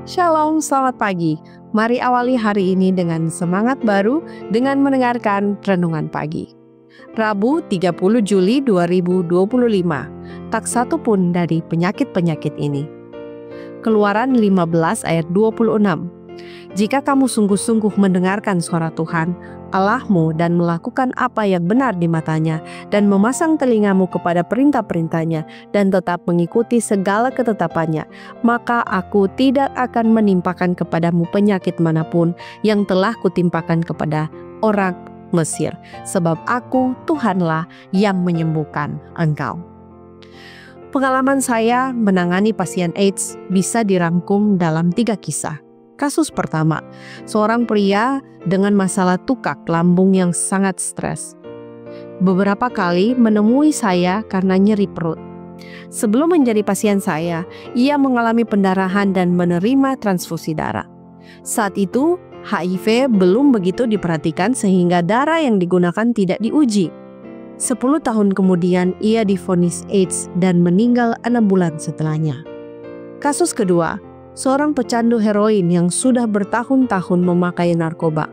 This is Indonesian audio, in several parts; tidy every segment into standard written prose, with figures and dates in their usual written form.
Shalom, selamat pagi. Mari awali hari ini dengan semangat baru dengan mendengarkan Renungan Pagi. Rabu 30 Juli 2025. Tak satu pun dari penyakit-penyakit ini. Keluaran 15 ayat 26. Jika kamu sungguh-sungguh mendengarkan suara Tuhan, Allahmu dan melakukan apa yang benar di matanya dan memasang telingamu kepada perintah-perintahnya dan tetap mengikuti segala ketetapannya, maka aku tidak akan menimpakan kepadamu penyakit manapun yang telah kutimpakan kepada orang Mesir, sebab aku Tuhanlah yang menyembuhkan engkau. Pengalaman saya menangani pasien AIDS bisa dirangkum dalam 3 kisah. Kasus pertama, seorang pria dengan masalah tukak lambung yang sangat stres. Beberapa kali menemui saya karena nyeri perut. Sebelum menjadi pasien saya, ia mengalami pendarahan dan menerima transfusi darah. Saat itu, HIV belum begitu diperhatikan sehingga darah yang digunakan tidak diuji. 10 tahun kemudian, ia divonis AIDS dan meninggal 6 bulan setelahnya. Kasus kedua, seorang pecandu heroin yang sudah bertahun-tahun memakai narkoba.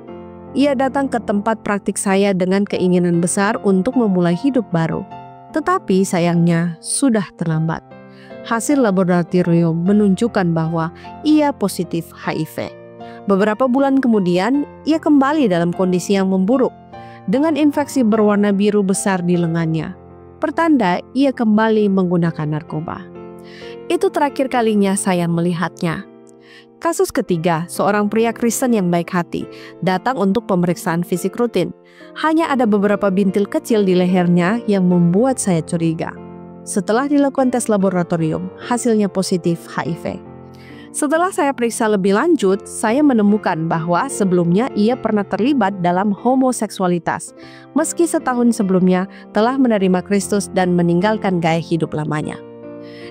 Ia datang ke tempat praktik saya dengan keinginan besar untuk memulai hidup baru. Tetapi sayangnya sudah terlambat. Hasil laboratorium menunjukkan bahwa ia positif HIV. Beberapa bulan kemudian, ia kembali dalam kondisi yang memburuk dengan infeksi berwarna biru besar di lengannya. Pertanda ia kembali menggunakan narkoba. Itu terakhir kalinya saya melihatnya. Kasus ketiga, seorang pria Kristen yang baik hati datang untuk pemeriksaan fisik rutin. Hanya ada beberapa bintil kecil di lehernya yang membuat saya curiga. Setelah dilakukan tes laboratorium, hasilnya positif HIV. Setelah saya periksa lebih lanjut, saya menemukan bahwa sebelumnya ia pernah terlibat dalam homoseksualitas, meski setahun sebelumnya telah menerima Kristus dan meninggalkan gaya hidup lamanya.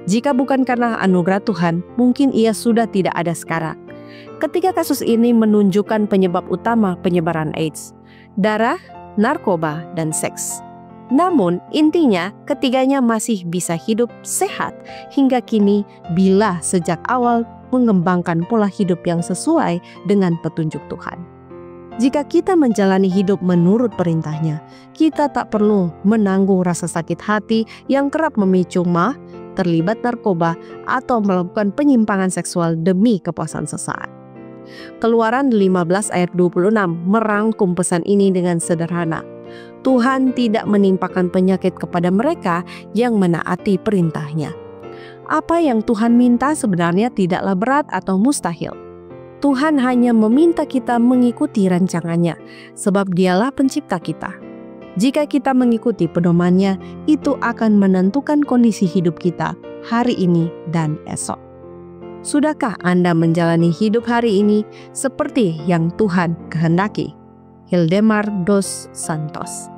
Jika bukan karena anugerah Tuhan, mungkin ia sudah tidak ada sekarang. Ketiga kasus ini menunjukkan penyebab utama penyebaran AIDS: darah, narkoba, dan seks. Namun, intinya ketiganya masih bisa hidup sehat hingga kini bila sejak awal mengembangkan pola hidup yang sesuai dengan petunjuk Tuhan. Jika kita menjalani hidup menurut perintahnya, kita tak perlu menanggung rasa sakit hati yang kerap memicu mah, terlibat narkoba, atau melakukan penyimpangan seksual demi kepuasan sesaat. Keluaran 15 ayat 26 merangkum pesan ini dengan sederhana. Tuhan tidak menimpakan penyakit kepada mereka yang menaati perintahnya. Apa yang Tuhan minta sebenarnya tidaklah berat atau mustahil. Tuhan hanya meminta kita mengikuti rancangannya, sebab Dialah pencipta kita. Jika kita mengikuti pedomannya, itu akan menentukan kondisi hidup kita hari ini dan esok. Sudahkah Anda menjalani hidup hari ini seperti yang Tuhan kehendaki? Hildemar dos Santos.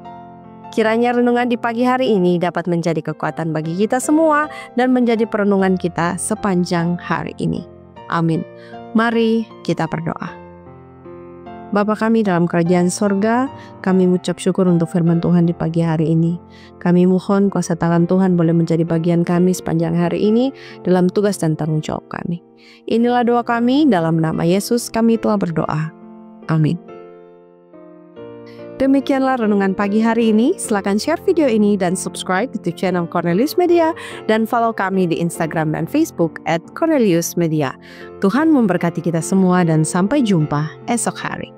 Kiranya renungan di pagi hari ini dapat menjadi kekuatan bagi kita semua dan menjadi perenungan kita sepanjang hari ini. Amin. Mari kita berdoa. Bapa kami dalam kerajaan sorga, kami mengucap syukur untuk firman Tuhan di pagi hari ini. Kami mohon kuasa tangan Tuhan boleh menjadi bagian kami sepanjang hari ini dalam tugas dan tanggung jawab kami. Inilah doa kami, dalam nama Yesus kami telah berdoa. Amin. Demikianlah renungan pagi hari ini. Silakan share video ini dan subscribe YouTube channel Cornelius Media dan follow kami di Instagram dan Facebook @corneliusmedia. Tuhan memberkati kita semua dan sampai jumpa esok hari.